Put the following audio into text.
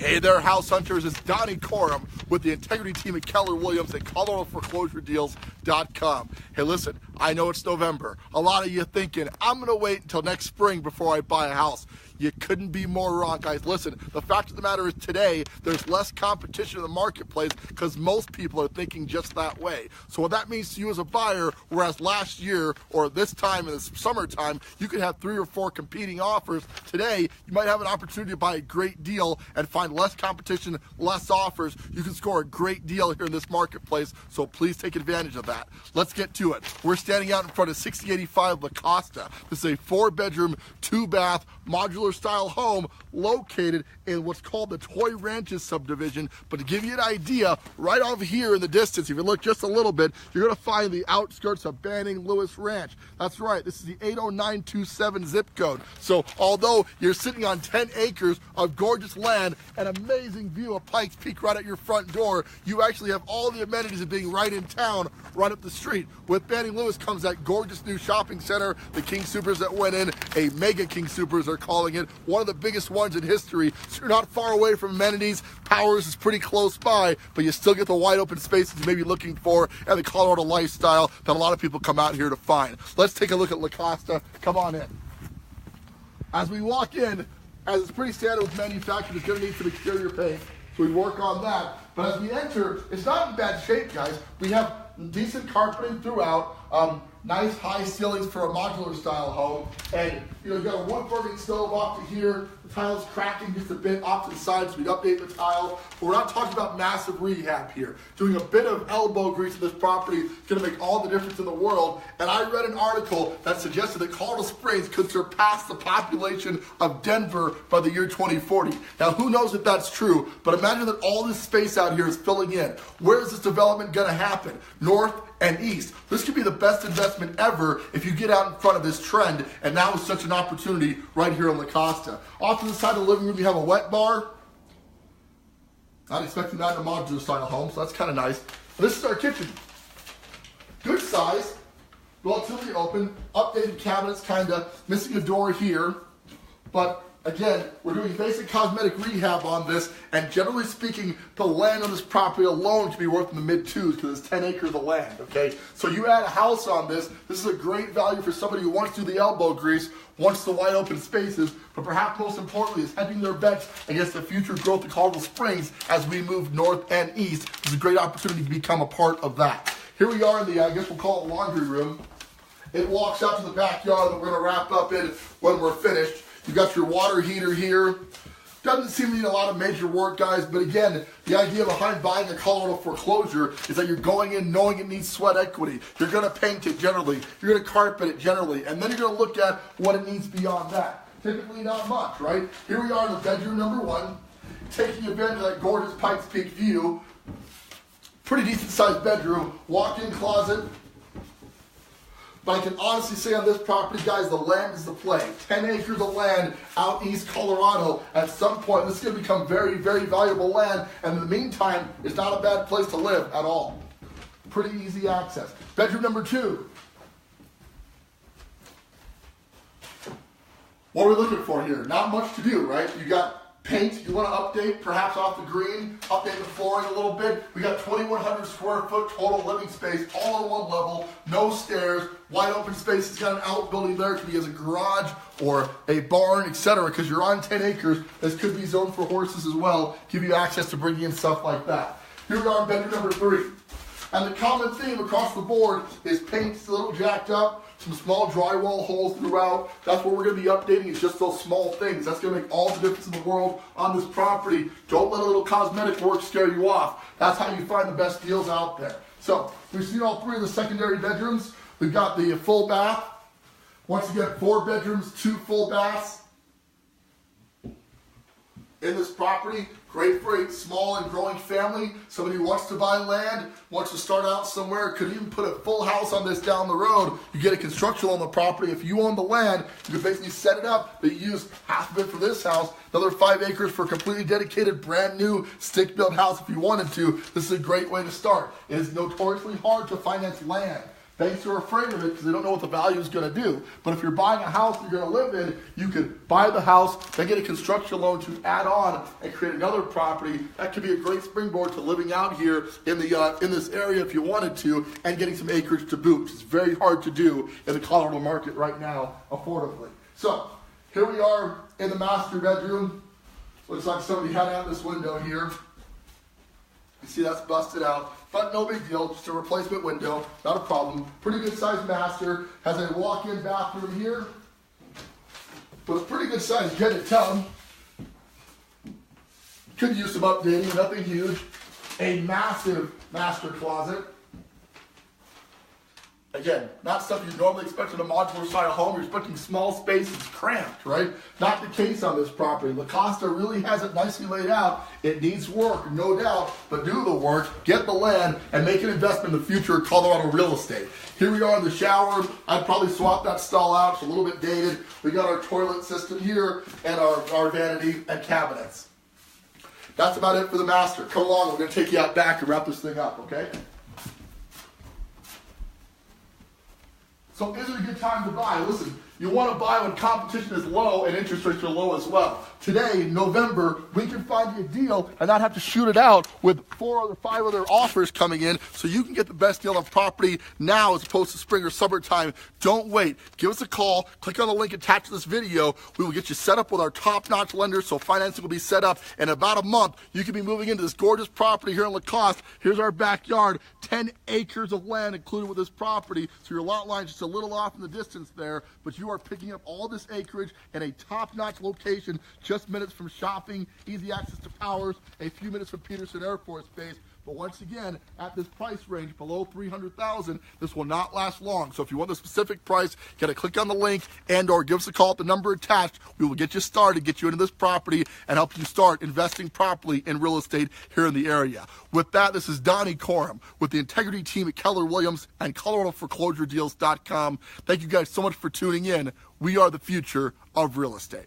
Hey there, house hunters. It's Donnie Corum with the integrity team at Keller Williams at ColoradoForeclosureDeals.com. Hey, listen, I know it's November. A lot of you thinking, I'm going to wait until next spring before I buy a house. You couldn't be more wrong, guys. Listen, the fact of the matter is today, there's less competition in the marketplace because most people are thinking just that way. So what that means to you as a buyer, whereas last year or this time in the summertime, you could have 3 or 4 competing offers. Today, you might have an opportunity to buy a great deal and find less competition, less offers. You can score a great deal here in this marketplace, so please take advantage of that. Let's get to it. We're standing out in front of 6085 La Costa. This is a 4-bedroom, 2-bath, modular style home located in what's called the Toy Ranches subdivision. But to give you an idea, right over here in the distance, if you look just a little bit, you're going to find the outskirts of Banning Lewis Ranch. That's right, this is the 80927 zip code. So although you're sitting on 10 acres of gorgeous land, an amazing view of Pikes Peak right at your front door, you actually have all the amenities of being right in town, right up the street. With Banning Lewis comes that gorgeous new shopping center, the King Soopers that went in, a mega King Soopers they're calling it, one of the biggest ones in history. So you're not far away from amenities. Powers is pretty close by, but you still get the wide open spaces you may be looking for and the Colorado lifestyle that a lot of people come out here to find. Let's take a look at La Costa. Come on in. As we walk in, as it's pretty standard with manufacturers, it's going to need some exterior paint, so we work on that. But as we enter, it's not in bad shape, guys. We have decent carpeting throughout, nice high ceilings for a modular style home, and you've got a wood burning stove off to here. The tile's cracking just a bit off to the side, so we'd update the tile. But we're not talking about massive rehab here. Doing a bit of elbow grease in this property is going to make all the difference in the world. And I read an article that suggested that Colorado Springs could surpass the population of Denver by the year 2040. Now, who knows if that's true, but imagine that all this space out here is filling in. Where is this development going to happen? North and east. This could be the best investment ever if you get out in front of this trend, and now is such an opportunity right here in La Costa. Off to the side of the living room, you have a wet bar. Not expecting that in a modular style home, so that's kind of nice. And this is our kitchen. Good size, relatively open, updated cabinets, kind of missing a door here, but again, we're doing basic cosmetic rehab on this, and generally speaking, the land on this property alone could be worth in the mid-2s because it's 10 acres of land, okay? So you add a house on this, this is a great value for somebody who wants to do the elbow grease, wants the wide open spaces, but perhaps most importantly is hedging their bets against the future growth of Colorado Springs as we move north and east. It's a great opportunity to become a part of that. Here we are in the, I guess we'll call it laundry room. It walks out to the backyard that we're going to wrap up in when we're finished. You've got your water heater here. Doesn't seem to need a lot of major work, guys, but again, the idea behind buying a Colorado foreclosure is that you're going in knowing it needs sweat equity. You're going to paint it generally. You're going to carpet it generally, and then you're going to look at what it needs beyond that. Typically not much, right? Here we are in the bedroom number 1, taking advantage of that gorgeous Pikes Peak view. Pretty decent sized bedroom, walk-in closet. But I can honestly say on this property, guys, the land is the play. 10 acres of land out east Colorado. At some point, this is going to become very, very valuable land. And in the meantime, it's not a bad place to live at all. Pretty easy access. Bedroom number 2. What are we looking for here? Not much to do, right? You got paint you want to update, perhaps off the green, update the flooring a little bit. We got 2,100 square foot total living space, all on one level, no stairs, wide open space. It's got an outbuilding there. It could be as a garage or a barn, etc. Because you're on 10 acres. This could be zoned for horses as well, give you access to bringing in stuff like that. Here we are in bedroom number 3. And the common theme across the board is paint's a little jacked up, some small drywall holes throughout. That's what we're going to be updating. It's just those small things. That's going to make all the difference in the world on this property. Don't let a little cosmetic work scare you off. That's how you find the best deals out there. So we've seen all 3 of the secondary bedrooms. We've got the full bath. Once again, 4 bedrooms, 2 full baths in this property. Great for a small and growing family, somebody who wants to buy land, wants to start out somewhere, could even put a full house on this down the road. You get a construction on the property. If you own the land, you could basically set it up that you use half of it for this house, another 5 acres for a completely dedicated, brand new, stick-built house if you wanted to. This is a great way to start. It is notoriously hard to finance land. Banks are afraid of it because they don't know what the value is going to do. But if you're buying a house you're going to live in, you could buy the house, then get a construction loan to add on and create another property. That could be a great springboard to living out here in this area if you wanted to, and getting some acreage to boot, which is very hard to do in the Colorado market right now affordably. So here we are in the master bedroom. Looks like somebody had out this window here. You see that's busted out, but no big deal, just a replacement window, not a problem. Pretty good sized master, has a walk-in bathroom here, with a pretty good sized jetted tub. Could use some updating, nothing huge. A massive master closet. Again, not stuff you'd normally expect in a modular style home. You're expecting small spaces, cramped, right? Not the case on this property. La Costa really has it nicely laid out. It needs work, no doubt, but do the work, get the land, and make an investment in the future of Colorado real estate. Here we are in the shower. I'd probably swap that stall out. It's a little bit dated. We got our toilet system here and our vanity and cabinets. That's about it for the master. Come along, we're going to take you out back and wrap this thing up, okay? So is it a good time to buy? Listen, you want to buy when competition is low and interest rates are low as well. Today, November, we can find you a deal and not have to shoot it out with 5 other offers coming in, so you can get the best deal on property now as opposed to spring or summertime. Don't wait. Give us a call. Click on the link attached to this video. We will get you set up with our top-notch lender, so financing will be set up. In about a month, you can be moving into this gorgeous property here in La Costa. Here's our backyard, 10 acres of land included with this property, so your lot line's just a little off in the distance there, but you are picking up all this acreage in a top-notch location, just minutes from shopping, easy access to Powers, a few minutes from Peterson Air Force Base. But once again, at this price range, below $300,000, this will not last long. So if you want the specific price, you got to click on the link and or give us a call at the number attached. We will get you started, get you into this property, and help you start investing properly in real estate here in the area. With that, this is Donnie Coram with the Integrity team at Keller Williams and ColoradoForeclosureDeals.com. Thank you guys so much for tuning in. We are the future of real estate.